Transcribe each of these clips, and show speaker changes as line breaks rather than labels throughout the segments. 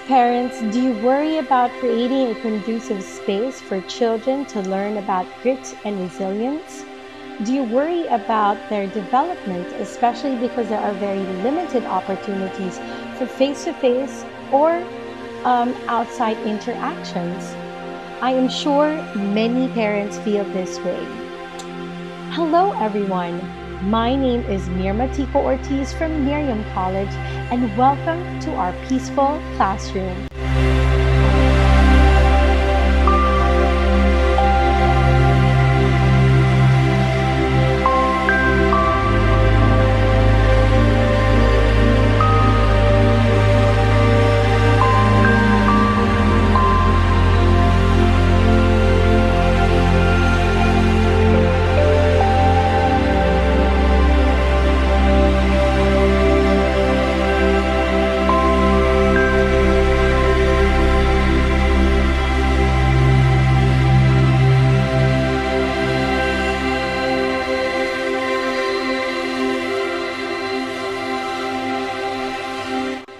Parents, do you worry about creating a conducive space for children to learn about grit and resilience? Do you worry about their development, especially because there are very limited opportunities for face-to-face or outside interactions? I am sure many parents feel this way. Hello, everyone. My name is Mirma Tico Ortiz from Miriam College, and welcome to our peaceful classroom.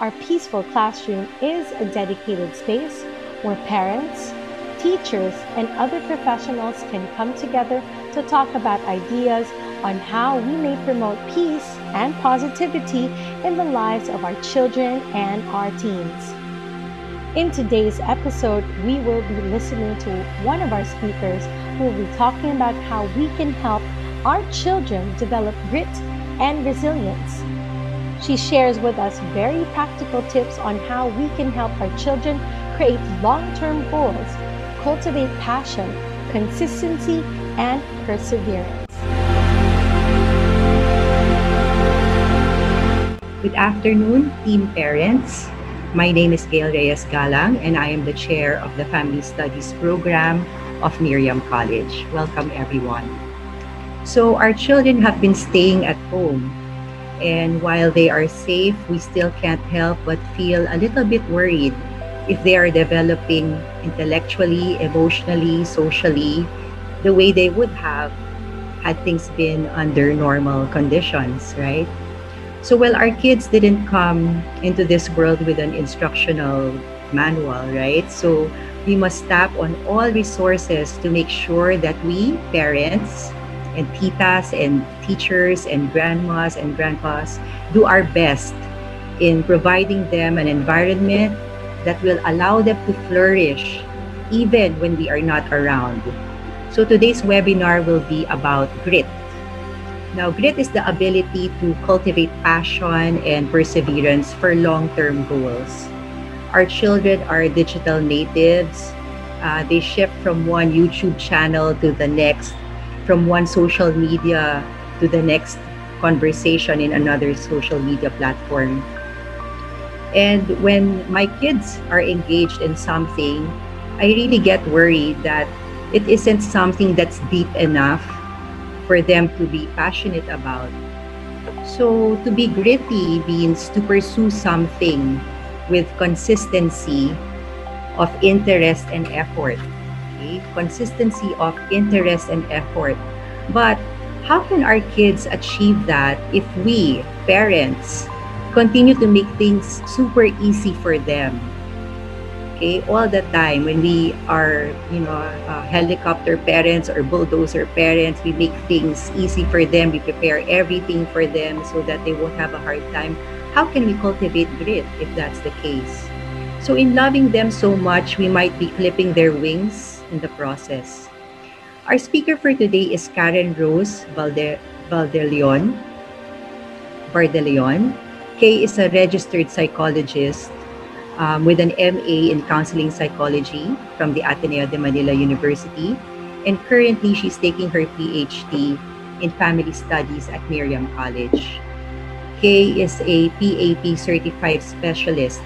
Our peaceful classroom is a dedicated space where parents, teachers, and other professionals can come together to talk about ideas on how we may promote peace and positivity in the lives of our children and our teens. In today's episode, we will be listening to one of our speakers who will be talking about how we can help our children develop grit and resilience. She shares with us very practical tips on how we can help our children create long-term goals, cultivate passion, consistency, and perseverance.
Good afternoon, team parents. My name is Gail Reyes Galang, and I am the chair of the Family Studies program of Miriam College. Welcome, everyone. So our children have been staying at home. And while they are safe, we still can't help but feel a little bit worried if they are developing intellectually, emotionally, socially, the way they would have had things been under normal conditions, right? So while our kids didn't come into this world with an instructional manual, right? So we must tap on all resources to make sure that we, parents, and titas and teachers and grandmas and grandpas do our best in providing them an environment that will allow them to flourish even when we are not around. So today's webinar will be about grit. Now, grit is the ability to cultivate passion and perseverance for long-term goals. Our children are digital natives. They shift from one YouTube channel to the next, from one social media to the next conversation in another social media platform. And when my kids are engaged in something, I really get worried that it isn't something that's deep enough for them to be passionate about. So to be gritty means to pursue something with consistency of interest and effort. Consistency of interest and effort. But how can our kids achieve that if we, parents, continue to make things super easy for them? Okay, all the time when we are, helicopter parents or bulldozer parents, we make things easy for them. We prepare everything for them so that they won't have a hard time. How can we cultivate grit if that's the case? So in loving them so much, we might be clipping their wings in the process. Our speaker for today is Karen Rose Vardeleon. Kay is a registered psychologist with an MA in counseling psychology from the Ateneo de Manila University, and currently she's taking her PhD in family studies at Miriam College. Kay is a PAP certified specialist.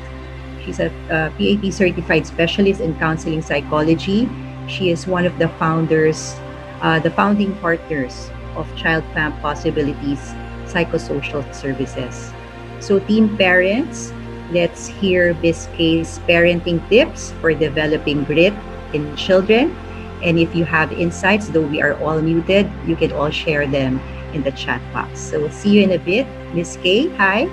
She's a PAP certified specialist in counseling psychology. She is one of the founders, the founding partners of Childfam-Possibilities Psychosocial Services. So team parents, let's hear Miss Kay's parenting tips for developing grit in children. And if you have insights, though we are all muted, you can all share them in the chat box. So we'll see you in a bit. Miss Kay, hi.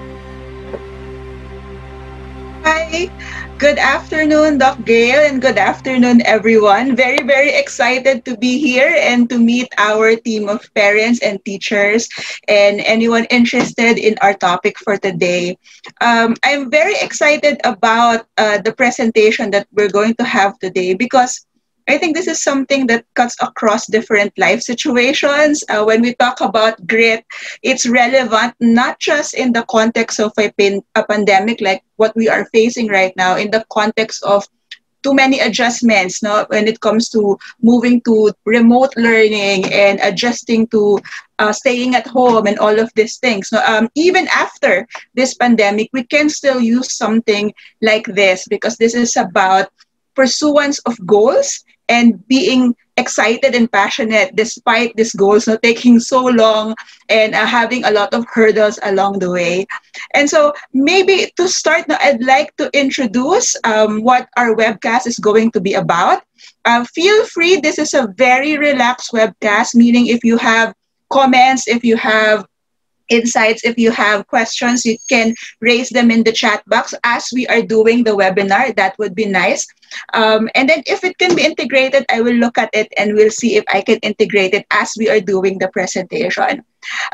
Hi Hi, good afternoon, Doc Gail, and good afternoon, everyone. Very, very excited to be here and to meet our team of parents and teachers and anyone interested in our topic for today. I'm very excited about the presentation that we're going to have today because I think this is something that cuts across different life situations. When we talk about grit, it's relevant not just in the context of a pandemic like what we are facing right now, in the context of too many adjustments, no, when it comes to moving to remote learning and adjusting to staying at home and all of these things. No, even after this pandemic, we can still use something like this because this is about pursuance of goals and being excited and passionate despite these goals not taking so long and having a lot of hurdles along the way. And so maybe to start now, I'd like to introduce what our webcast is going to be about. Feel free, this is a very relaxed webcast, meaning if you have comments, if you have insights, if you have questions, you can raise them in the chat box as we are doing the webinar. That would be nice. And then if it can be integrated, I will look at it and we'll see if I can integrate it as we are doing the presentation.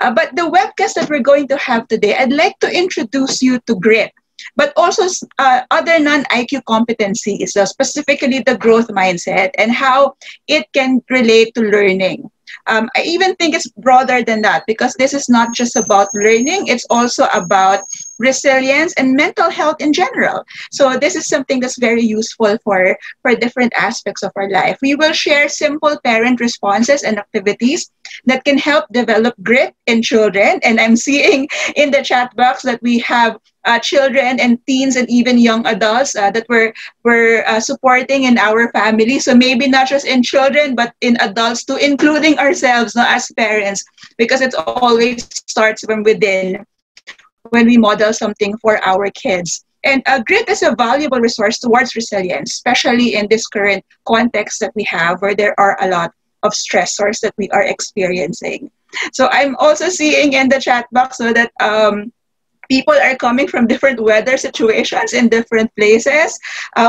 But the webcast that we're going to have today, I'd like to introduce you to grit, but also other non-IQ competencies, so specifically the growth mindset and how it can relate to learning. I even think it's broader than that because this is not just about learning, it's also about resilience and mental health in general. So this is something that's very useful for different aspects of our life. We will share simple parent responses and activities that can help develop grit in children. And I'm seeing in the chat box that we have children and teens and even young adults that we're supporting in our family. So maybe not just in children, but in adults too, including ourselves, no, as parents, because it always starts from within when we model something for our kids. And grit is a valuable resource towards resilience, especially in this current context that we have where there are a lot of stressors that we are experiencing. So I'm also seeing in the chat box so that people are coming from different weather situations in different places.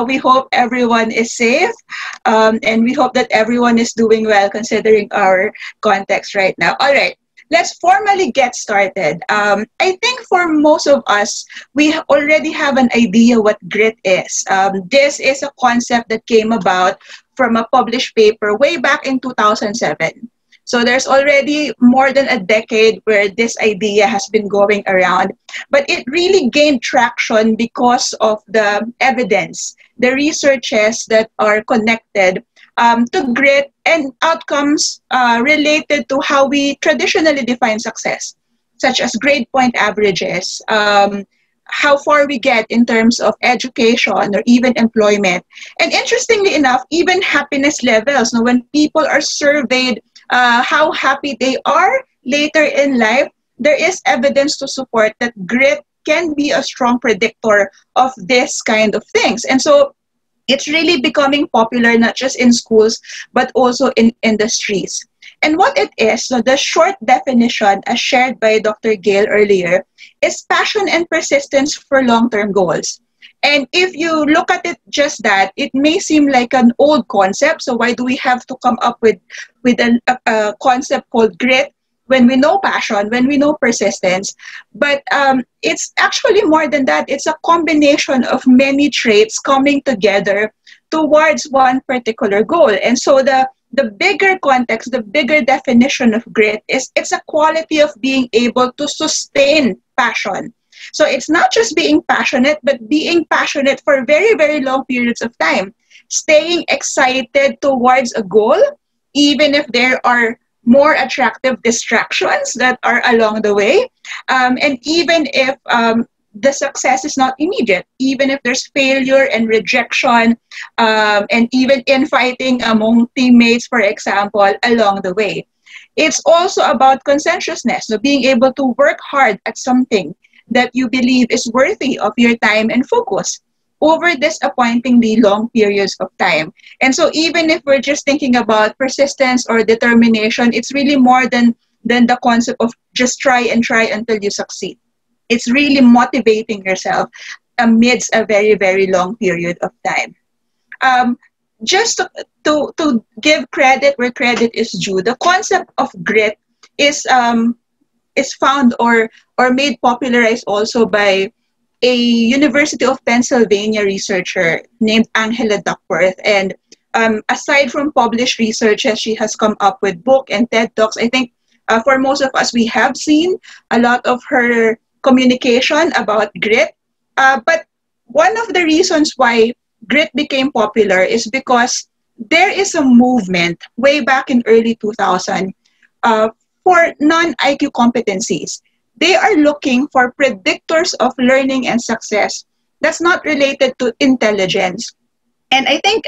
We hope everyone is safe, and we hope that everyone is doing well considering our context right now. All right, let's formally get started. I think for most of us, we already have an idea what grit is. This is a concept that came about from a published paper way back in 2007. So there's already more than a decade where this idea has been going around, but it really gained traction because of the evidence, the researches that are connected to grit and outcomes related to how we traditionally define success, such as grade point averages, how far we get in terms of education or even employment. And interestingly enough, even happiness levels. Now, when people are surveyed how happy they are later in life, there is evidence to support that grit can be a strong predictor of this kind of things. And so it's really becoming popular not just in schools, but also in industries. And what it is, so the short definition as shared by Dr. Gale earlier, is passion and persistence for long-term goals. And if you look at it just that, it may seem like an old concept. So why do we have to come up with a concept called grit when we know passion, when we know persistence? But it's actually more than that. It's a combination of many traits coming together towards one particular goal. And so the bigger context, the bigger definition of grit is it's a quality of being able to sustain passion. So it's not just being passionate, but being passionate for very, very long periods of time. Staying excited towards a goal, even if there are more attractive distractions that are along the way. And even if the success is not immediate, even if there's failure and rejection, and even infighting among teammates, for example, along the way. It's also about conscientiousness, so being able to work hard at something that you believe is worthy of your time and focus over disappointingly long periods of time. And so even if we're just thinking about persistence or determination, it's really more than the concept of just try and try until you succeed. It's really motivating yourself amidst a very, very long period of time. Um, just to give credit where credit is due, the concept of grit is found or made popularized also by a University of Pennsylvania researcher named Angela Duckworth. And aside from published researches, she has come up with book and TED Talks. I think for most of us, we have seen a lot of her communication about grit. But one of the reasons why grit became popular is because there is a movement way back in early 2000 for non-IQ competencies. They are looking for predictors of learning and success that's not related to intelligence. And I think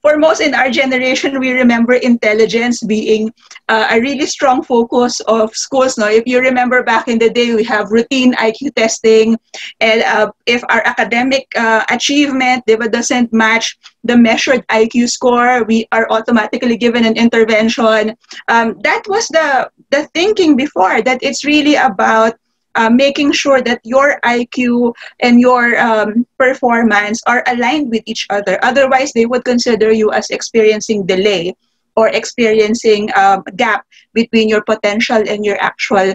for most in our generation, we remember intelligence being a really strong focus of schools. No, if you remember back in the day, we have routine IQ testing, and if our academic achievement doesn't match the measured IQ score, we are automatically given an intervention. That was the thinking before, that it's really about making sure that your IQ and your performance are aligned with each other. Otherwise, they would consider you as experiencing delay or experiencing a gap between your potential and your actual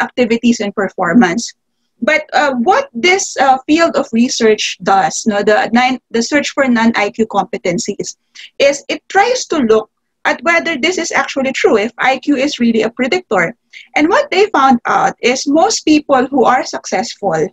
activities and performance. But what this field of research does, the search for non-IQ competencies, is it tries to look at whether this is actually true, if IQ is really a predictor. And what they found out is most people who are successful,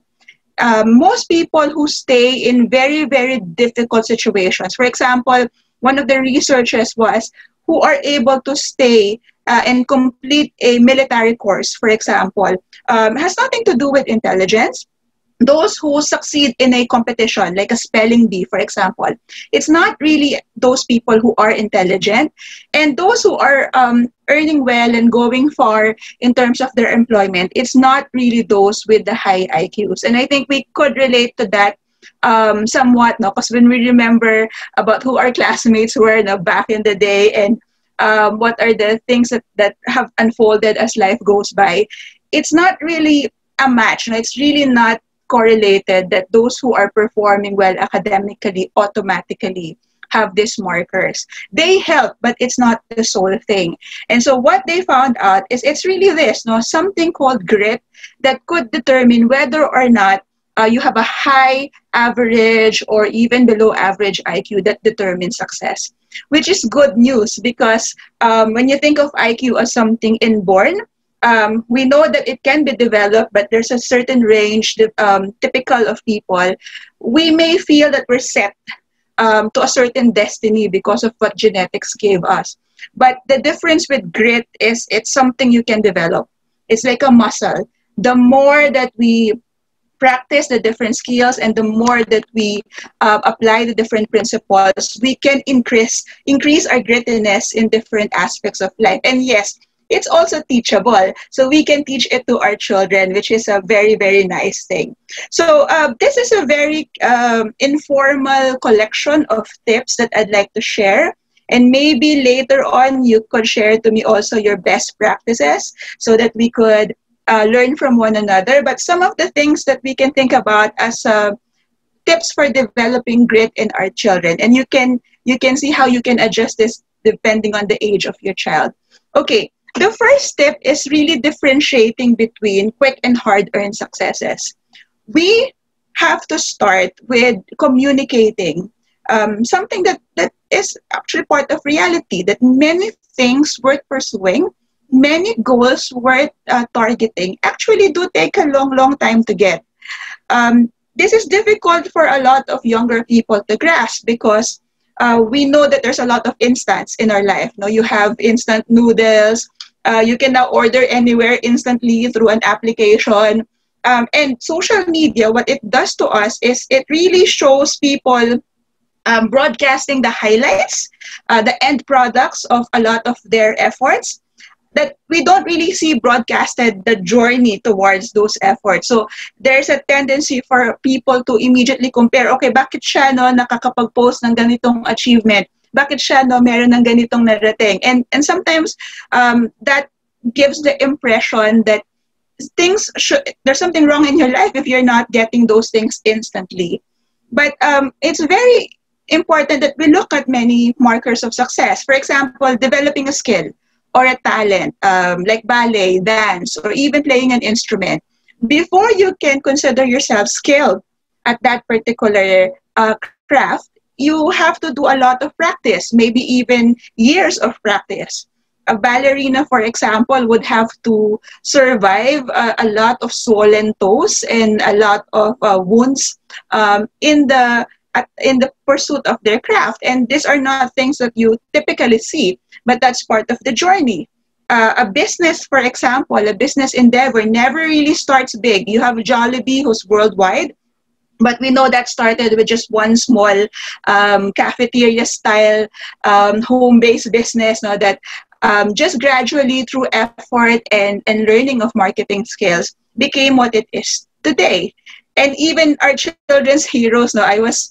most people who stay in very, very difficult situations, for example, one of the researchers was who are able to stay and complete a military course, for example, has nothing to do with intelligence. Those who succeed in a competition, like a spelling bee, for example, it's not really those people who are intelligent. And those who are earning well and going far in terms of their employment, it's not really those with the high IQs. And I think we could relate to that somewhat, no? Because when we remember about who our classmates were, no, back in the day, and what are the things that have unfolded as life goes by, it's not really a match. No? It's really not correlated that those who are performing well academically automatically have these markers. They help, but it's not the sole thing. And so what they found out is it's really this, no, something called grit that could determine whether or not you have a high, average, or even below average IQ that determines success, which is good news because when you think of IQ as something inborn, we know that it can be developed, but there's a certain range typical of people. We may feel that we're set to a certain destiny because of what genetics gave us. But the difference with grit is it's something you can develop. It's like a muscle. The more that we practice the different skills and the more that we apply the different principles, we can increase our grittiness in different aspects of life. And yes, it's also teachable. So we can teach it to our children, which is a very, very nice thing. So this is a very informal collection of tips that I'd like to share. And maybe later on, you could share to me also your best practices so that we could learn from one another. But some of the things that we can think about as tips for developing grit in our children. And you can see how you can adjust this depending on the age of your child. Okay. The first tip is really differentiating between quick and hard-earned successes. We have to start with communicating something that is actually part of reality, that many things worth pursuing, many goals worth targeting actually do take a long, long time to get. This is difficult for a lot of younger people to grasp because we know that there's a lot of instants in our life. No, you have instant noodles. You can now order anywhere instantly through an application. And social media, what it does to us is it really shows people broadcasting the highlights, the end products of a lot of their efforts, that we don't really see broadcasted the journey towards those efforts. So there's a tendency for people to immediately compare, okay, bakit siya nakakapag-post ng ganitong achievement? Bakit siya meron ng ganitong narating? And sometimes that gives the impression that there's something wrong in your life if you're not getting those things instantly. But it's very important that we look at many markers of success. For example, developing a skill or a talent, like ballet, dance, or even playing an instrument. Before you can consider yourself skilled at that particular craft, you have to do a lot of practice, maybe even years of practice. A ballerina, for example, would have to survive a lot of swollen toes and a lot of wounds in the pursuit of their craft. And these are not things that you typically see, but that's part of the journey. A business, for example, a business endeavor never really starts big. You have Jollibee, who's worldwide, but we know that started with just one small cafeteria style home-based business, no, that just gradually through effort and learning of marketing skills became what it is today. And even our children's heroes, no, I was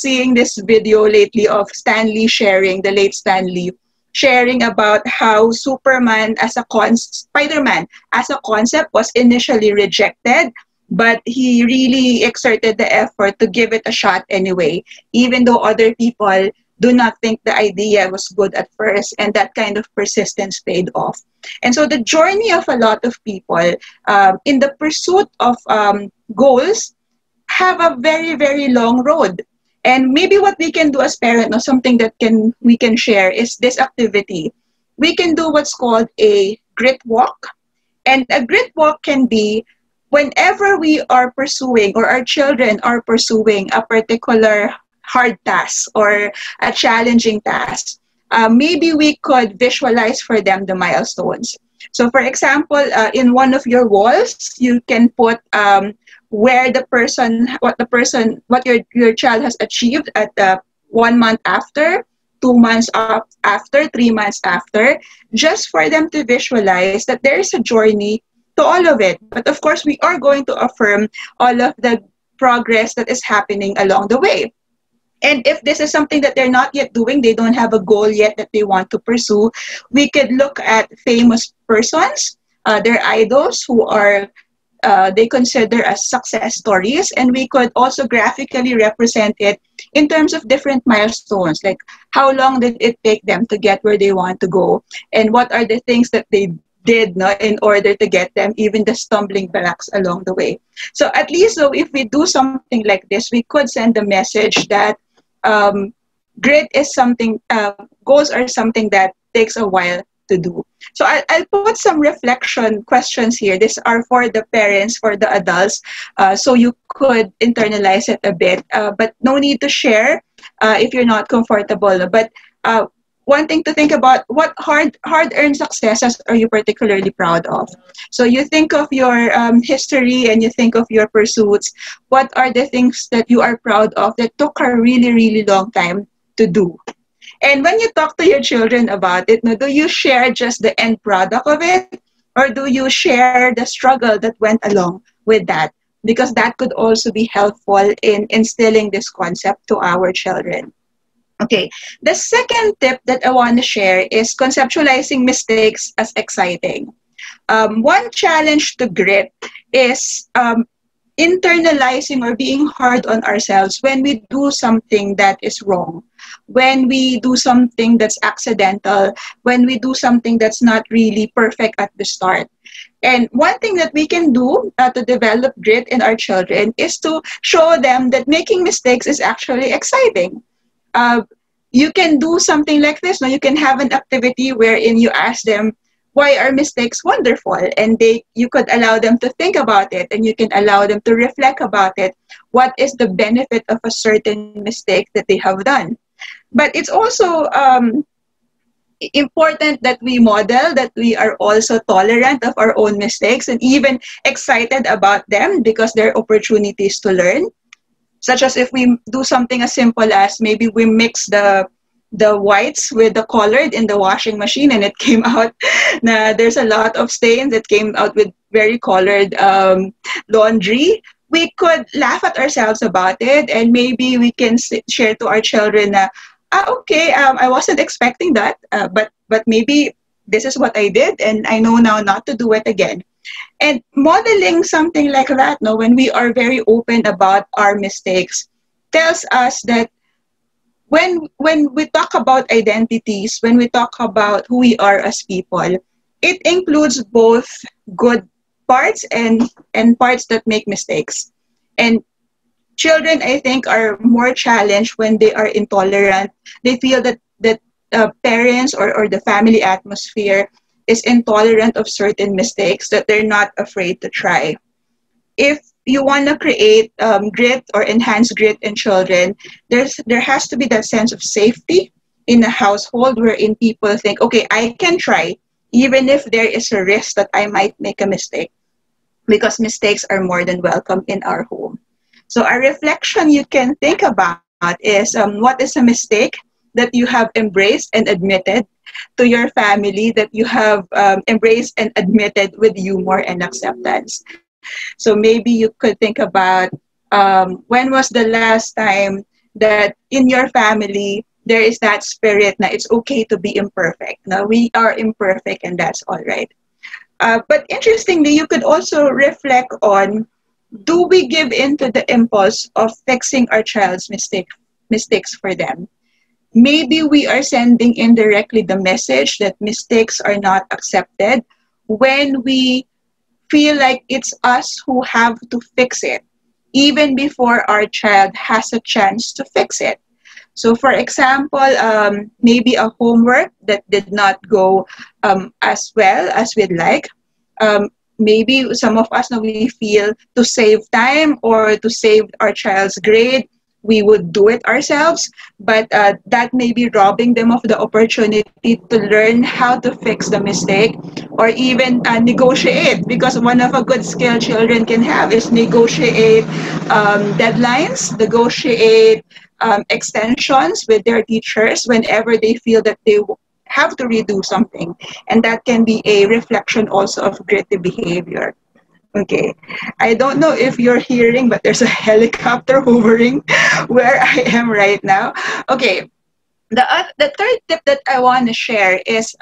seeing this video lately of Stanley sharing, the late Stanley, sharing about how Spider-Man as a concept was initially rejected, but he really exerted the effort to give it a shot anyway, even though other people do not think the idea was good at first, and that kind of persistence paid off. And so the journey of a lot of people in the pursuit of goals have a very, very long road. And maybe what we can do as parents, or something that we can share, is this activity. We can do what's called a grit walk. And a grit walk can be whenever we are pursuing, or our children are pursuing, a particular hard task or a challenging task, maybe we could visualize for them the milestones. So for example, in one of your walls, you can put where what your child has achieved at 1 month after, 2 months after, 3 months after, just for them to visualize that there is a journey to all of it. But of course, we are going to affirm all of the progress that is happening along the way. And if this is something that they're not yet doing, they don't have a goal yet that they want to pursue, we could look at famous persons, their idols who are they consider as success stories, and we could also graphically represent it in terms of different milestones, like how long did it take them to get where they want to go, and what are the things that they did, no, in order to get them, even the stumbling blocks along the way. So at least, so if we do something like this, we could send the message that grit is something, goals are something that takes a while to do. So I'll put some reflection questions here. These are for the parents, for the adults, so you could internalize it a bit, but no need to share if you're not comfortable. But one thing to think about, what hard-earned successes are you particularly proud of? So you think of your history and you think of your pursuits. What are the things that you are proud of that took a really, really long time to do? And when you talk to your children about it, do you share just the end product of it? Or do you share the struggle that went along with that? Because that could also be helpful in instilling this concept to our children. Okay, the second tip that I want to share is conceptualizing mistakes as exciting. One challenge to grit is internalizing or being hard on ourselves when we do something that is wrong, when we do something that's accidental, when we do something that's not really perfect at the start. And one thing that we can do to develop grit in our children is to show them that making mistakes is actually exciting. You can do something like this. You can have an activity wherein you ask them, why are mistakes wonderful? And you could allow them to think about it, and you can allow them to reflect about it. What is the benefit of a certain mistake that they have done? But it's also important that we model that we are also tolerant of our own mistakes and even excited about them because they're opportunities to learn. Such as if we do something as simple as maybe we mix the whites with the colored in the washing machine and it came out there's a lot of stains that came out with very colored laundry. We could laugh at ourselves about it, and maybe we can share to our children I wasn't expecting that, but maybe this is what I did and I know now not to do it again. And modeling something like that, no, when we are very open about our mistakes, tells us that when we talk about identities, when we talk about who we are as people, it includes both good parts and parts that make mistakes. And children, I think, are more challenged when they are intolerant. They feel that parents or the family atmosphere is intolerant of certain mistakes that they're not afraid to try. If you want to create grit or enhance grit in children, there has to be that sense of safety in a household wherein people think, okay, I can try, even if there is a risk that I might make a mistake, because mistakes are more than welcome in our home. So a reflection you can think about is what is a mistake that you have embraced and admitted to your family, that you have embraced and admitted with humor and acceptance. So maybe you could think about when was the last time that in your family there is that spirit that it's okay to be imperfect. Now we are imperfect and that's all right. But interestingly, you could also reflect on, do we give in to the impulse of fixing our child's mistakes for them? Maybe we are sending indirectly the message that mistakes are not accepted when we feel like it's us who have to fix it, even before our child has a chance to fix it. So for example, maybe a homework that did not go as well as we'd like. Maybe some of us, now we feel to save time or to save our child's grade, we would do it ourselves, but that may be robbing them of the opportunity to learn how to fix the mistake, or even negotiate, because one of a good skill children can have is negotiate deadlines, negotiate extensions with their teachers whenever they feel that they have to redo something. And that can be a reflection also of gritty behavior. Okay, I don't know if you're hearing, but there's a helicopter hovering where I am right now. Okay, the third tip that I want to share is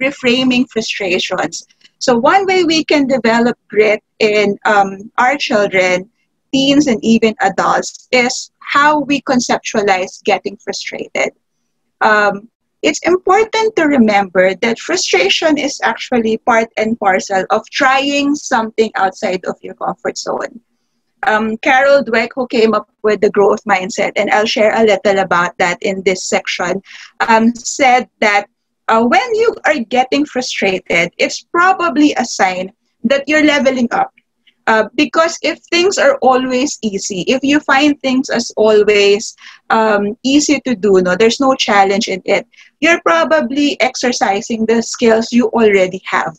reframing frustrations. So one way we can develop grit in our children, teens, and even adults is how we conceptualize getting frustrated. It's important to remember that frustration is actually part and parcel of trying something outside of your comfort zone. Carol Dweck, who came up with the growth mindset, and I'll share a little about that in this section, said that when you are getting frustrated, it's probably a sign that you're leveling up. Because if things are always easy, if you find things as always easy to do, no, there's no challenge in it, you're probably exercising the skills you already have.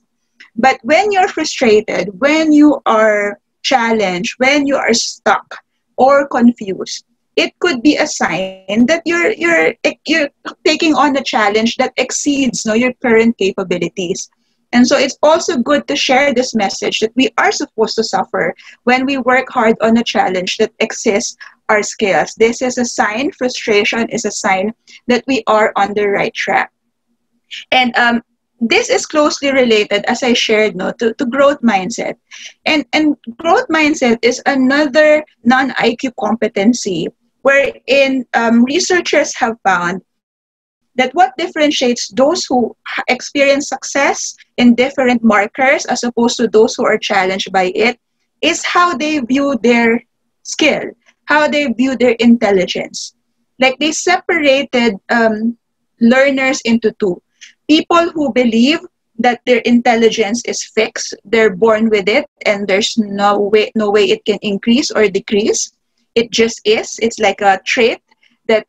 But when you're frustrated, when you are challenged, when you are stuck or confused, it could be a sign that you're taking on a challenge that exceeds, no, your current capabilities. And so it's also good to share this message that we are supposed to suffer when we work hard on a challenge that exceeds our skills. This is a sign, frustration is a sign that we are on the right track. And this is closely related, as I shared, no, to growth mindset. And growth mindset is another non-IQ competency wherein researchers have found that what differentiates those who experience success in different markers as opposed to those who are challenged by it is how they view their skill, how they view their intelligence. Like they separated learners into two. People who believe that their intelligence is fixed, they're born with it, and there's no way it can increase or decrease. It just is. It's like a trait that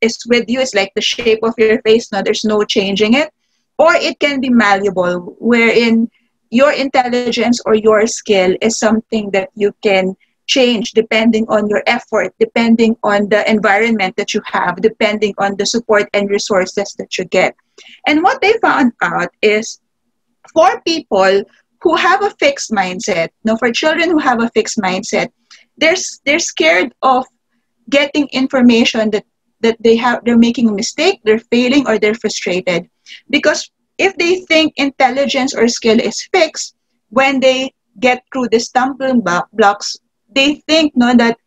is with you. It's like the shape of your face. No, there's no changing it. Or it can be malleable, wherein your intelligence or your skill is something that you can change depending on your effort, depending on the environment that you have, depending on the support and resources that you get. And what they found out is for people who have a fixed mindset, no, for children who have a fixed mindset, they're scared of getting information that they're making a mistake, they're failing, or they're frustrated. Because if they think intelligence or skill is fixed, when they get through the stumbling blocks, they think no that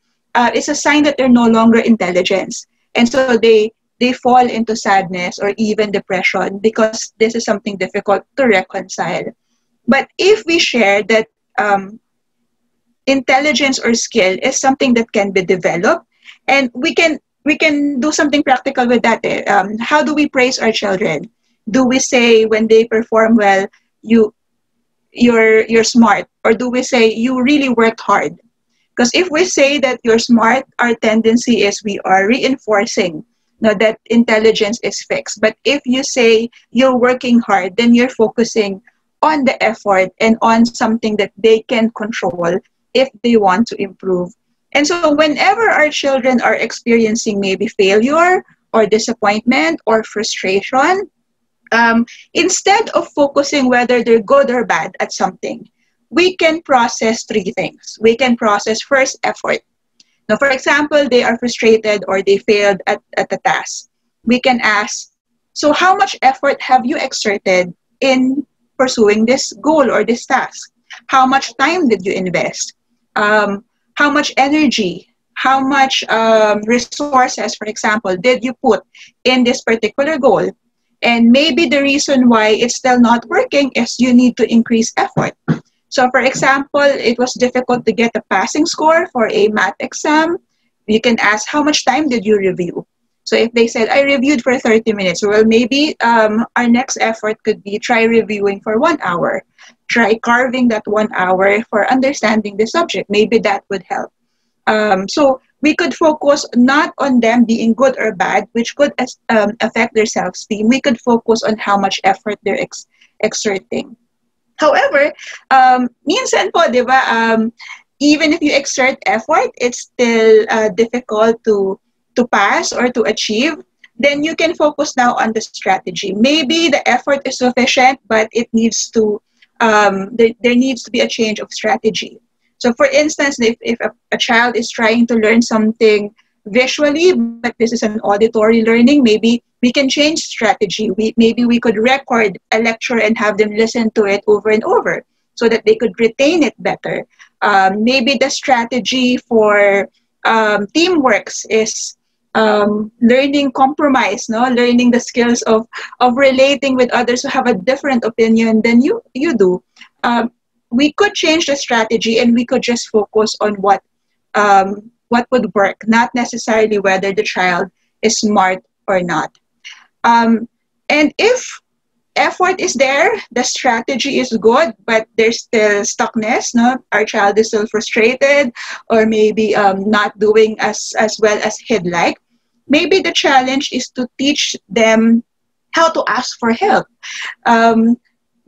it's a sign that they're no longer intelligent, and so they fall into sadness or even depression because this is something difficult to reconcile. But if we share that intelligence or skill is something that can be developed, and we can do something practical with that. How do we praise our children? Do we say when they perform well, you you're smart, or do we say you really worked hard? Because if we say that you're smart, our tendency is we are reinforcing that intelligence is fixed. But if you say you're working hard, then you're focusing on the effort and on something that they can control if they want to improve. And so whenever our children are experiencing maybe failure or disappointment or frustration, instead of focusing whether they're good or bad at something, we can process three things. We can process first effort. Now, for example, they are frustrated or they failed at the task. We can ask, so how much effort have you exerted in pursuing this goal or this task? How much time did you invest? How much energy? How much resources, for example, did you put in this particular goal? And maybe the reason why it's still not working is you need to increase effort. So for example, it was difficult to get a passing score for a math exam. You can ask, how much time did you review? So if they said, I reviewed for 30 minutes, well, maybe our next effort could be try reviewing for 1 hour. Try carving that 1 hour for understanding the subject. Maybe that would help. So we could focus not on them being good or bad, which could affect their self-esteem. We could focus on how much effort they're exerting. However, minsan po, di ba, even if you exert effort, it's still difficult to pass or to achieve. Then you can focus now on the strategy. Maybe the effort is sufficient, but it needs to there needs to be a change of strategy. So for instance, if a child is trying to learn something visually, but this is an auditory learning, maybe we can change strategy. Maybe we could record a lecture and have them listen to it over and over so that they could retain it better. Maybe the strategy for teamwork is learning compromise, learning the skills of relating with others who have a different opinion than you do. We could change the strategy and we could just focus on what would work, not necessarily whether the child is smart or not. And if effort is there, the strategy is good, but there's still stuckness, our child is still frustrated or maybe not doing as well as he'd like, maybe the challenge is to teach them how to ask for help.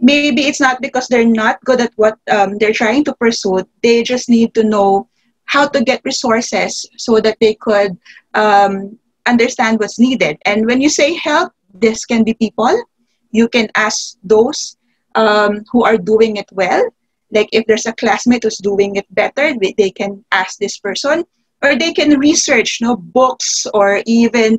Maybe it's not because they're not good at what they're trying to pursue. They just need to know how to get resources so that they could understand what's needed. And when you say help, this can be people. You can ask those who are doing it well. Like if there's a classmate who's doing it better, they can ask this person. Or they can research books or even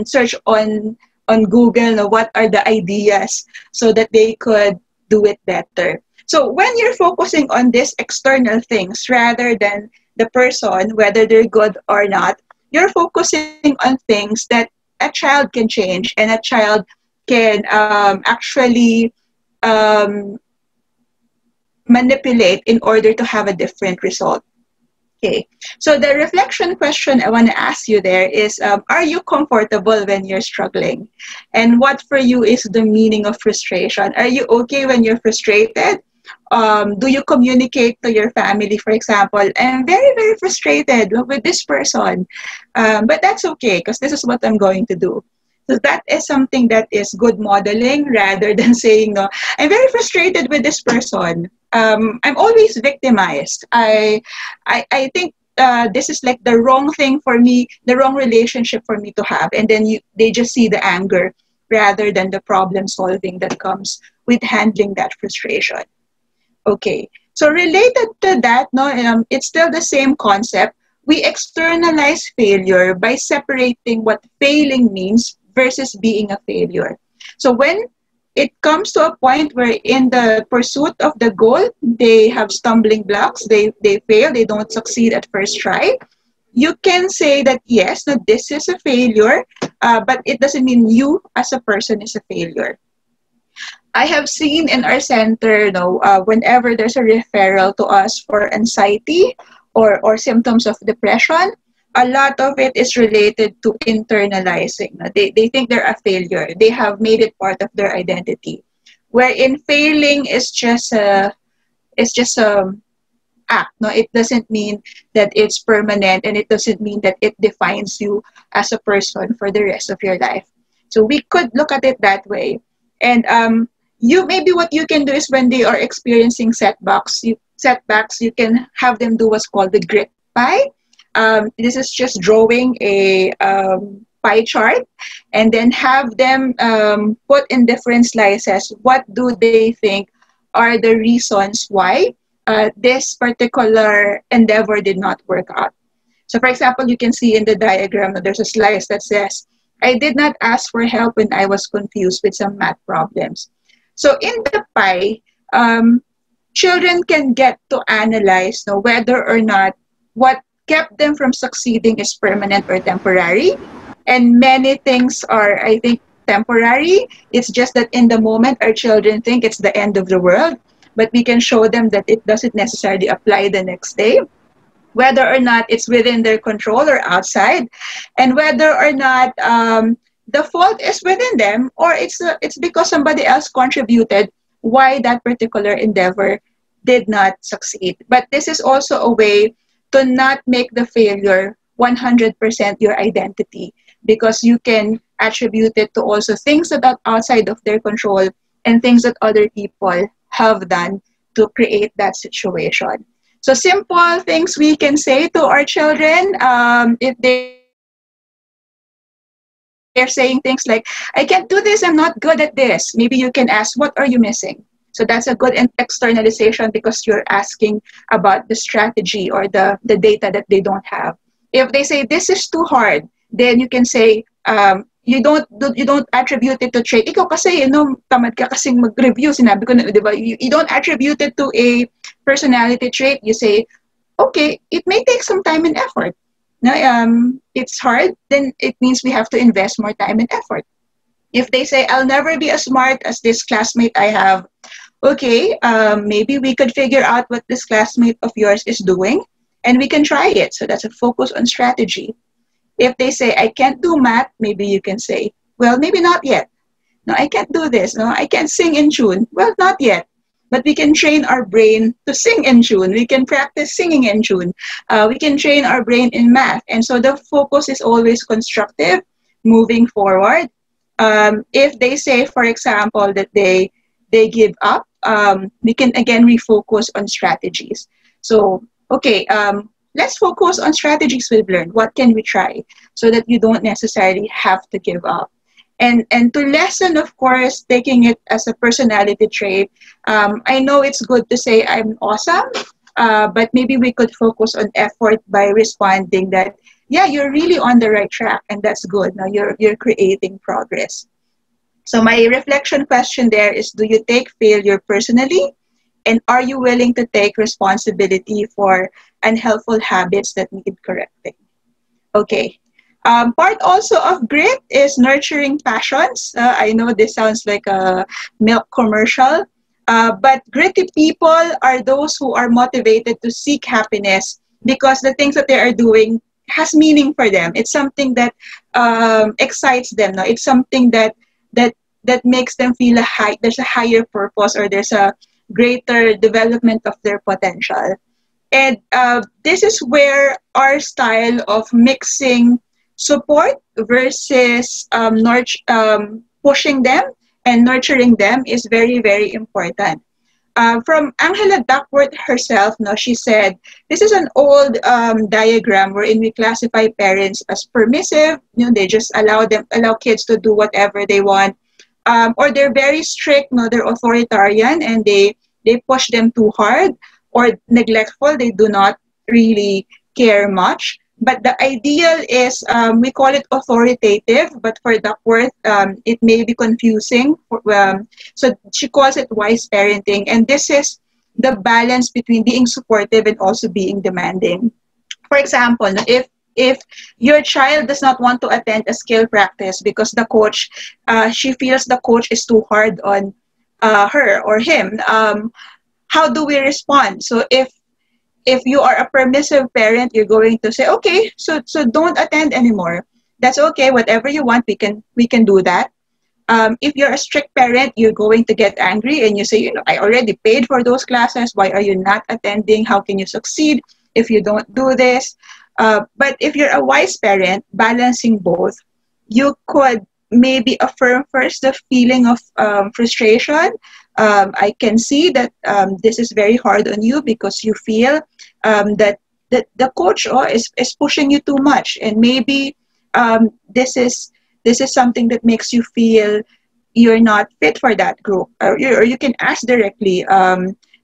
search on Google what are the ideas so that they could do it better. So when you're focusing on these external things rather than the person, whether they're good or not, you're focusing on things that a child can change and a child can actually manipulate in order to have a different result. Okay, so the reflection question I want to ask you there is, are you comfortable when you're struggling? And what for you is the meaning of frustration? Are you okay when you're frustrated? Do you communicate to your family, for example, I'm very, very frustrated with this person, but that's okay because this is what I'm going to do. So that is something that is good modeling rather than saying, no, I'm very frustrated with this person. I'm always victimized. I think this is like the wrong thing for me, the wrong relationship for me to have. And then they just see the anger rather than the problem solving that comes with handling that frustration. Okay, so related to that, it's still the same concept. We externalize failure by separating what failing means versus being a failure. So when it comes to a point where in the pursuit of the goal, they have stumbling blocks, they fail, they don't succeed at first try. You can say that yes, no, this is a failure, but it doesn't mean you as a person is a failure. I have seen in our center, whenever there's a referral to us for anxiety or symptoms of depression, a lot of it is related to internalizing. They think they're a failure. They have made it part of their identity. Wherein failing is just a act. No, it doesn't mean that it's permanent, and it doesn't mean that it defines you as a person for the rest of your life. So we could look at it that way. And you maybe what you can do is when they are experiencing setbacks, you can have them do what's called the grit pie. This is just drawing a pie chart, and then have them put in different slices what do they think are the reasons why this particular endeavor did not work out. So for example, you can see in the diagram that there's a slice that says, I did not ask for help when I was confused with some math problems. So in the pie, children can get to analyze whether or not what kept them from succeeding is permanent or temporary. And many things are, I think, temporary. It's just that in the moment, our children think it's the end of the world, but we can show them that it doesn't necessarily apply the next day, whether or not it's within their control or outside, and whether or not the fault is within them or it's because somebody else contributed why that particular endeavor did not succeed. But this is also a way to not make the failure 100% your identity, because you can attribute it to also things that are outside of their control and things that other people have done to create that situation. So simple things we can say to our children, if they're saying things like, I can't do this, I'm not good at this. Maybe you can ask, what are you missing? So that's a good externalization, because you're asking about the strategy or the data that they don't have. If they say, this is too hard, then you can say, you don't attribute it to trait. Ikaw kasi, tamad ka kasing mag-review. Sinabi ko na, di ba? You don't attribute it to a personality trait. You say, okay, it may take some time and effort. No, it's hard, then it means we have to invest more time and effort. If they say, I'll never be as smart as this classmate I have, okay, maybe we could figure out what this classmate of yours is doing, and we can try it. So that's a focus on strategy. If they say, I can't do math, maybe you can say, well, maybe not yet. No, I can't do this. No, I can't sing in tune. Well, not yet. But we can train our brain to sing in tune. We can practice singing in tune. We can train our brain in math. And so the focus is always constructive, moving forward. If they say, for example, that they give up, we can again refocus on strategies. So, okay, let's focus on strategies we've learned. What can we try so that you don't necessarily have to give up? And to lessen, of course, taking it as a personality trait, I know it's good to say I'm awesome, but maybe we could focus on effort by responding that, yeah, you're really on the right track, and that's good. Now you're creating progress. So my reflection question there is, do you take failure personally? And are you willing to take responsibility for unhelpful habits that need correcting? Okay. Part also of grit is nurturing passions. I know this sounds like a milk commercial, but gritty people are those who are motivated to seek happiness because the things that they are doing has meaning for them. It's something that excites them. No? It's something that makes them feel there's a higher purpose, or there's a greater development of their potential. And this is where our style of mixing support versus pushing them and nurturing them is very, very important. From Angela Duckworth herself, she said, this is an old diagram wherein we classify parents as permissive. They just allow kids to do whatever they want. Or they're very strict, they're authoritarian, and they push them too hard, or neglectful, they do not really care much. But the ideal is, we call it authoritative, but for Duckworth, it may be confusing. So she calls it wise parenting. And this is the balance between being supportive and also being demanding. For example, if your child does not want to attend a skill practice because the coach, she feels the coach is too hard on her or him, how do we respond? So if you are a permissive parent, you're going to say, okay, so don't attend anymore. That's okay. Whatever you want, we can do that. If you're a strict parent, you're going to get angry and you say, I already paid for those classes. Why are you not attending? How can you succeed if you don't do this? But if you're a wise parent, balancing both, you could maybe affirm first the feeling of frustration. I can see that this is very hard on you because you feel that the coach is pushing you too much, and maybe this is something that makes you feel you're not fit for that group, or you can ask directly.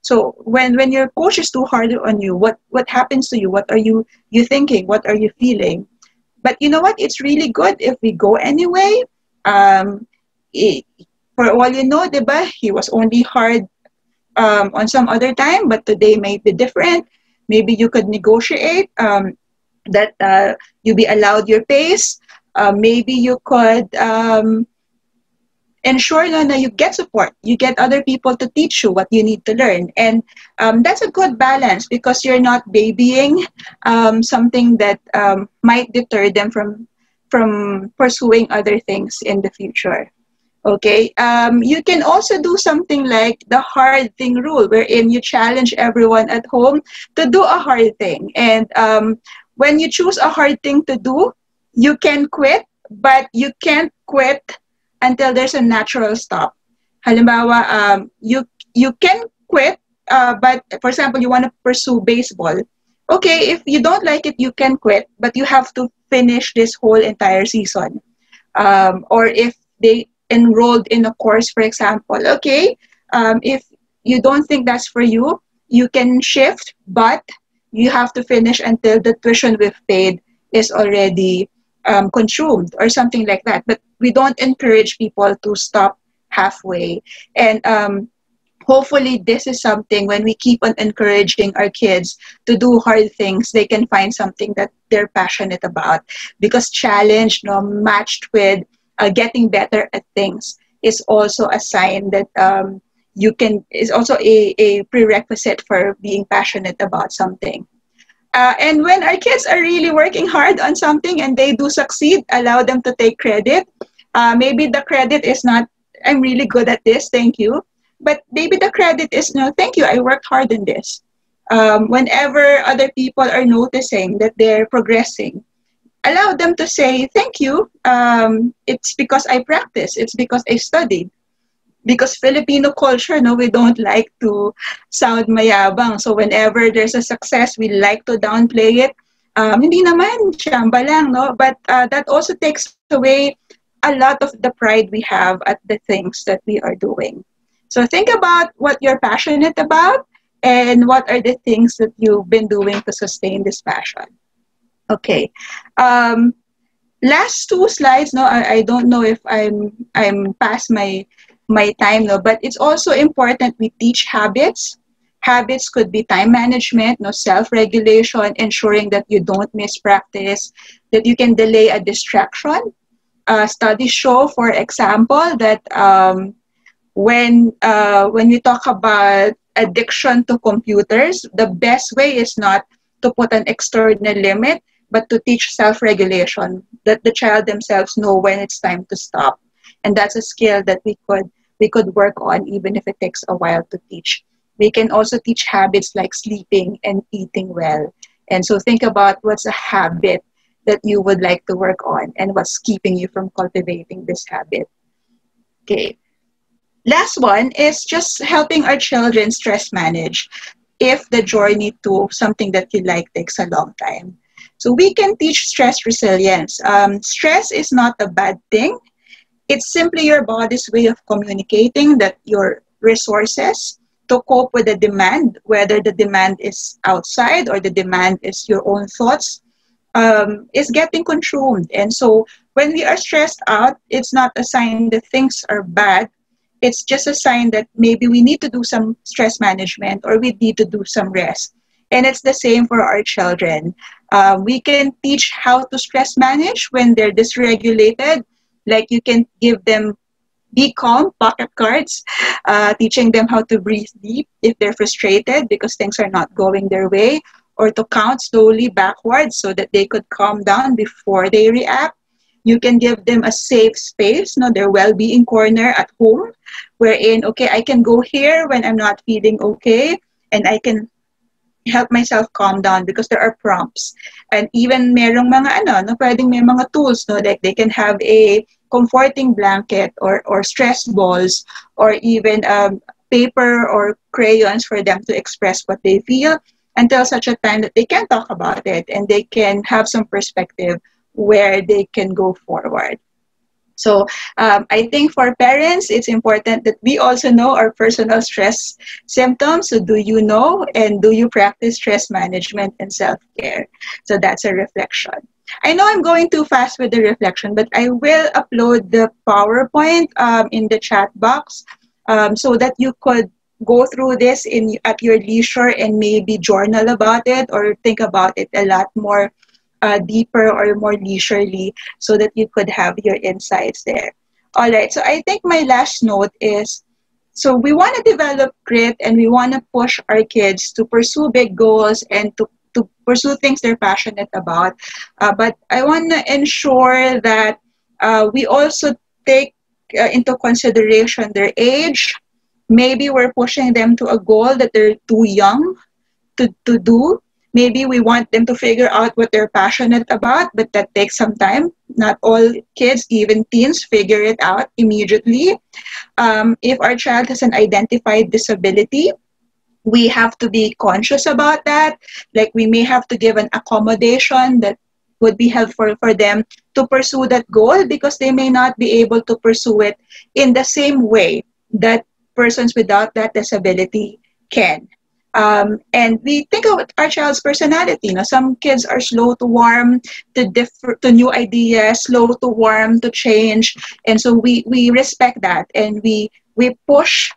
So when your coach is too hard on you, what happens to you? What are you thinking? What are you feeling? But you know what? It's really good if we go anyway. Um, i- for all you know, diba, he was only hard on some other time, but today may be different. Maybe you could negotiate that you be allowed your pace. Maybe you could ensure that you get support. You get other people to teach you what you need to learn. And that's a good balance because you're not babying something that might deter them from pursuing other things in the future. Okay, you can also do something like the hard thing rule, wherein you challenge everyone at home to do a hard thing. And when you choose a hard thing to do, you can quit, but you can't quit until there's a natural stop. Halimbawa, you can quit, but for example, you want to pursue baseball. Okay, if you don't like it, you can quit, but you have to finish this whole entire season. Or if they enrolled in a course, for example, okay, if you don't think that's for you, you can shift, but you have to finish until the tuition we've paid is already consumed or something like that. But we don't encourage people to stop halfway. And hopefully this is something, when we keep on encouraging our kids to do hard things, they can find something that they're passionate about, because challenge, matched with getting better at things, is also a sign that you can, is also a prerequisite for being passionate about something. And when our kids are really working hard on something and they do succeed, allow them to take credit. Maybe the credit is not, I'm really good at this, thank you. But maybe the credit is, no, thank you, I worked hard on this. Whenever other people are noticing that they're progressing, allow them to say, thank you. It's because I practiced. It's because I studied. Because Filipino culture, no, we don't like to sound mayabang. So whenever there's a success, we like to downplay it. Hindi naman, chamba lang, no? But that also takes away a lot of the pride we have at the things that we are doing. So think about what you're passionate about and what are the things that you've been doing to sustain this passion. Okay. Um, Last two slides, no, I don't know if I'm past my time, no, but it's also important we teach habits. Habits could be time management, no, self-regulation, ensuring that you don't miss practice, that you can delay a distraction. Studies show, for example, that when we talk about addiction to computers, the best way is not to put an external limit, but to teach self-regulation, that the child themselves know when it's time to stop. And that's a skill that we could work on, even if it takes a while to teach. We can also teach habits like sleeping and eating well. And so think about what's a habit that you would like to work on and what's keeping you from cultivating this habit. Okay. Last one is just helping our children stress manage if the journey to something that you like takes a long time. So we can teach stress resilience. Stress is not a bad thing. It's simply your body's way of communicating that your resources to cope with the demand, whether the demand is outside or the demand is your own thoughts, is getting consumed. And so when we are stressed out, it's not a sign that things are bad. It's just a sign that maybe we need to do some stress management or we need to do some rest. And it's the same for our children. We can teach how to stress manage when they're dysregulated. Like you can give them be calm pocket cards, teaching them how to breathe deep if they're frustrated because things are not going their way, or to count slowly backwards so that they could calm down before they react. You can give them a safe space, their well-being corner at home, wherein, okay, I can go here when I'm not feeling okay, and I can help myself calm down because there are prompts. And even merong mga pwedeng may mga tools, like they can have a comforting blanket or stress balls or even paper or crayons for them to express what they feel until such a time that they can talk about it and they can have some perspective where they can go forward. So I think for parents, it's important that we also know our personal stress symptoms. So do you know and do you practice stress management and self-care? So that's a reflection. I know I'm going too fast with the reflection, but I will upload the PowerPoint in the chat box so that you could go through this at your leisure and maybe journal about it or think about it a lot more deeper or more leisurely so that you could have your insights there. All right, so I think my last note is, so we want to develop grit and we want to push our kids to pursue big goals and to pursue things they're passionate about. But I want to ensure that we also take into consideration their age. Maybe we're pushing them to a goal that they're too young to do. Maybe we want them to figure out what they're passionate about, but that takes some time. Not all kids, even teens, figure it out immediately. If our child has an identified disability, we have to be conscious about that. Like we may have to give an accommodation that would be helpful for them to pursue that goal because they may not be able to pursue it in the same way that persons without that disability can. And we think of our child's personality. Some kids are slow to warm to new ideas, slow to warm to change, and so we respect that and we push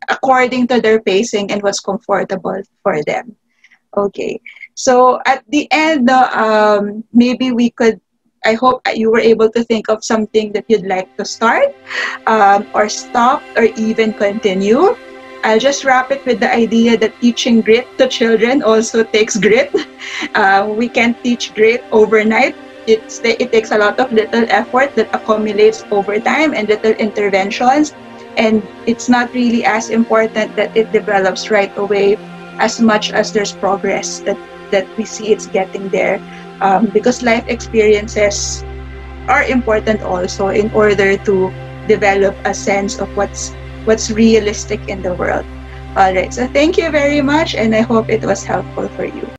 according to their pacing and what's comfortable for them. Okay, so at the end, maybe we could. I hope you were able to think of something that you'd like to start, or stop, or even continue. I'll just wrap it with the idea that teaching grit to children also takes grit. We can't teach grit overnight. It takes a lot of little effort that accumulates over time and little interventions. And it's not really as important that it develops right away as much as there's progress that we see it's getting there. Because life experiences are important also in order to develop a sense of what's realistic in the world. All right, so thank you very much, and I hope it was helpful for you.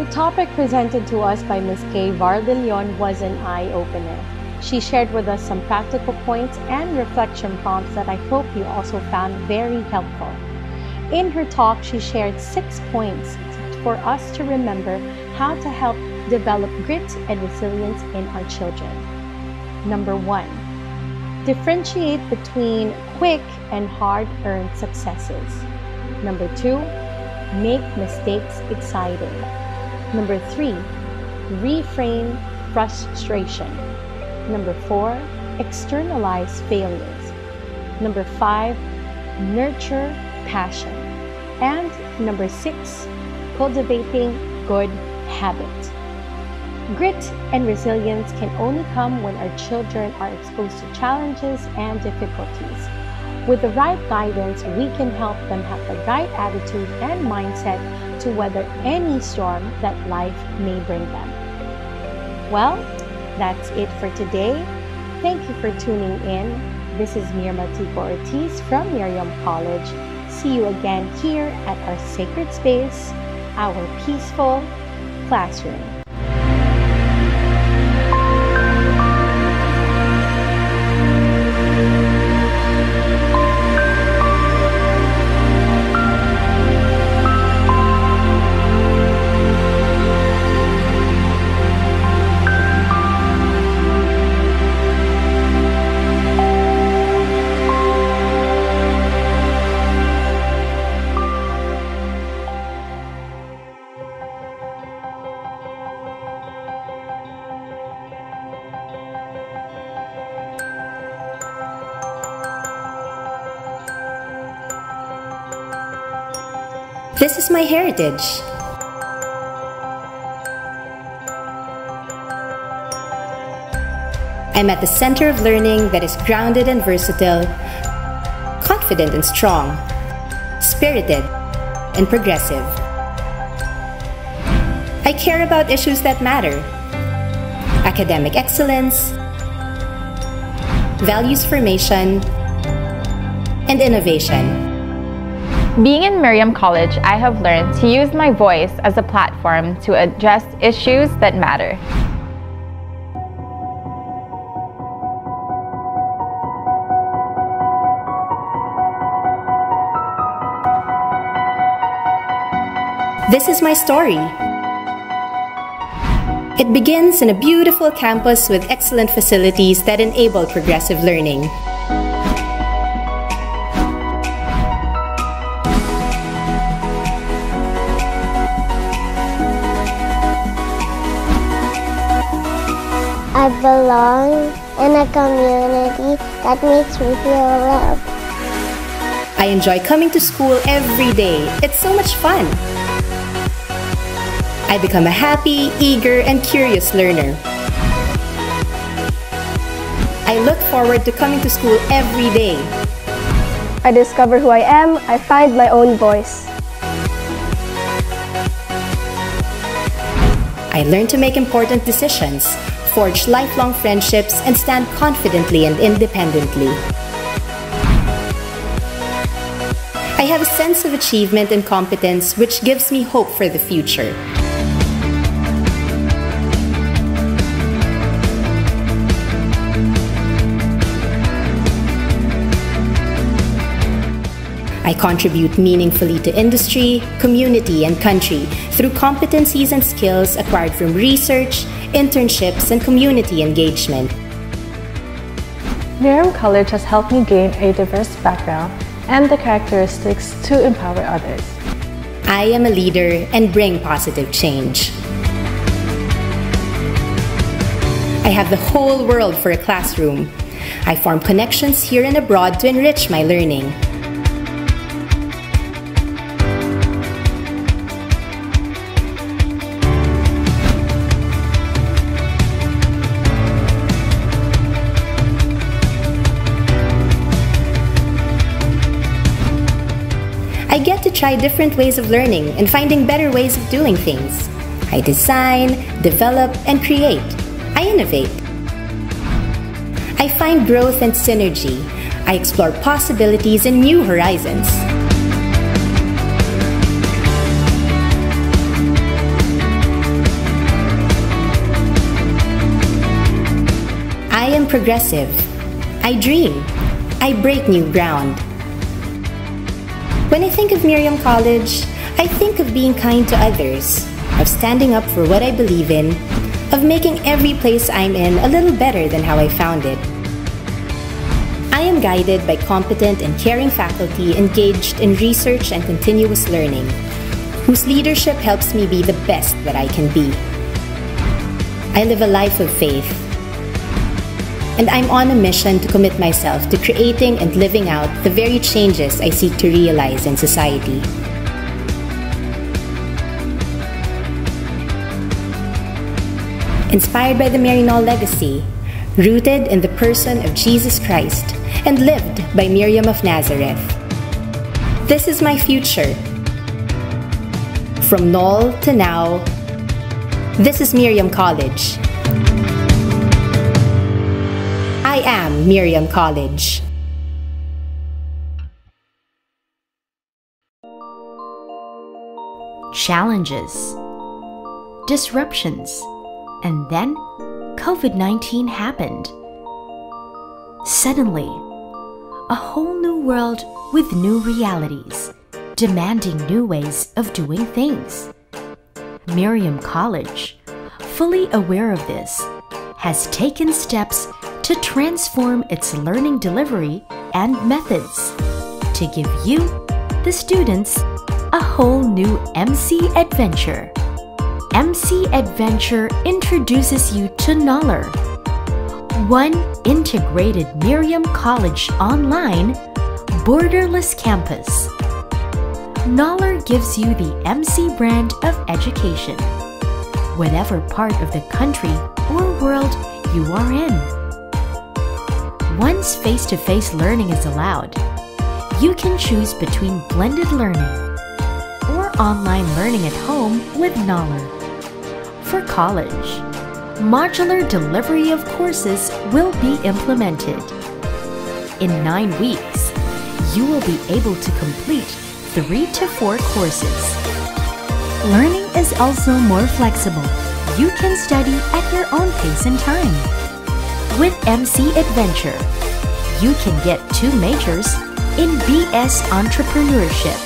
The topic presented to us by Ms. Kay Vardeleon was an eye-opener. She shared with us some practical points and reflection prompts that I hope you also found very helpful. In her talk, she shared 6 points for us to remember how to help develop grit and resilience in our children. Number 1, differentiate between quick and hard-earned successes. Number 2, make mistakes exciting. Number 3, reframe frustration. Number 4, externalize failures. Number 5, nurture passion. And number 6, cultivating good habits. Grit and resilience can only come when our children are exposed to challenges and difficulties. With the right guidance, we can help them have the right attitude and mindset to weather any storm that life may bring them. Well, that's it for today. Thank you for tuning in. This is Mirma Tico Ortiz from Miriam College. See you again here at our sacred space, our peaceful classroom.
This is my heritage. I'm at the center of learning that is grounded and versatile, confident and strong, spirited and progressive. I care about issues that matter: academic excellence, values formation, and innovation.
Being in Miriam College, I have learned to use my voice as a platform to address issues that matter.
This is my story. It begins in a beautiful campus with excellent facilities that enable progressive learning.
I belong in a community that makes me feel loved.
I enjoy coming to school every day. It's so much fun. I become a happy, eager, and curious learner. I look forward to coming to school every day.
I discover who I am. I find my own voice.
I learn to make important decisions, forge lifelong friendships, and stand confidently and independently. I have a sense of achievement and competence which gives me hope for the future. I contribute meaningfully to industry, community, and country through competencies and skills acquired from research, internships, and community engagement.
Miriam College has helped me gain a diverse background and the characteristics to empower others.
I am a leader and bring positive change. I have the whole world for a classroom. I form connections here and abroad to enrich my learning. I get to try different ways of learning and finding better ways of doing things. I design, develop, and create. I innovate. I find growth and synergy. I explore possibilities and new horizons. I am progressive. I dream. I break new ground. When I think of Miriam College, I think of being kind to others, of standing up for what I believe in, of making every place I'm in a little better than how I found it. I am guided by competent and caring faculty engaged in research and continuous learning, whose leadership helps me be the best that I can be. I live a life of faith, and I'm on a mission to commit myself to creating and living out the very changes I seek to realize in society. Inspired by the Maryknoll legacy, rooted in the person of Jesus Christ, and lived by Miriam of Nazareth. This is my future. From Knoll to now, this is Miriam College. I am Miriam College.
Challenges, disruptions, and then COVID-19 happened. Suddenly, a whole new world with new realities, demanding new ways of doing things. Miriam College, fully aware of this, has taken steps to transform its learning delivery and methods to give you, the students, a whole new MC adventure. MC Adventure introduces you to Knoller, one integrated Miriam College online, borderless campus. Knowler gives you the MC brand of education, whatever part of the country or world you are in. Once face-to-face learning is allowed, you can choose between blended learning or online learning at home with Knowler. For college, modular delivery of courses will be implemented. In 9 weeks, you will be able to complete 3 to 4 courses. Learning is also more flexible. You can study at your own pace and time. With MC Adventure, you can get 2 majors in BS Entrepreneurship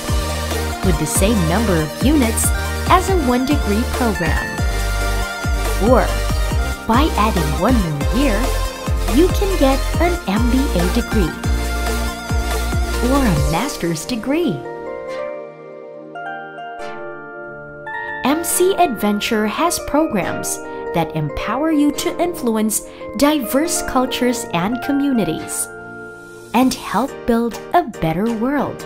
with the same number of units as a 1-degree program. Or, by adding 1 more year, you can get an MBA degree or a master's degree. MC Adventure has programs that empower you to influence diverse cultures and communities and help build a better world.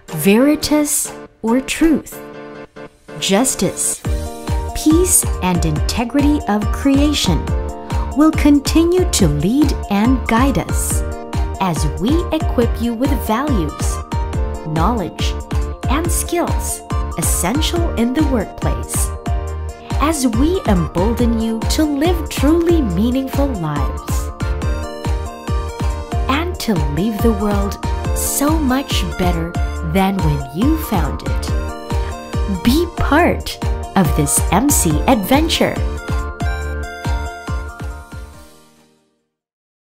Veritas or truth, justice, peace, and integrity of creation will continue to lead and guide us as we equip you with values, knowledge, and skills essential in the workplace, as we embolden you to live truly meaningful lives and to leave the world so much better than when you found it. Be part of this MC adventure.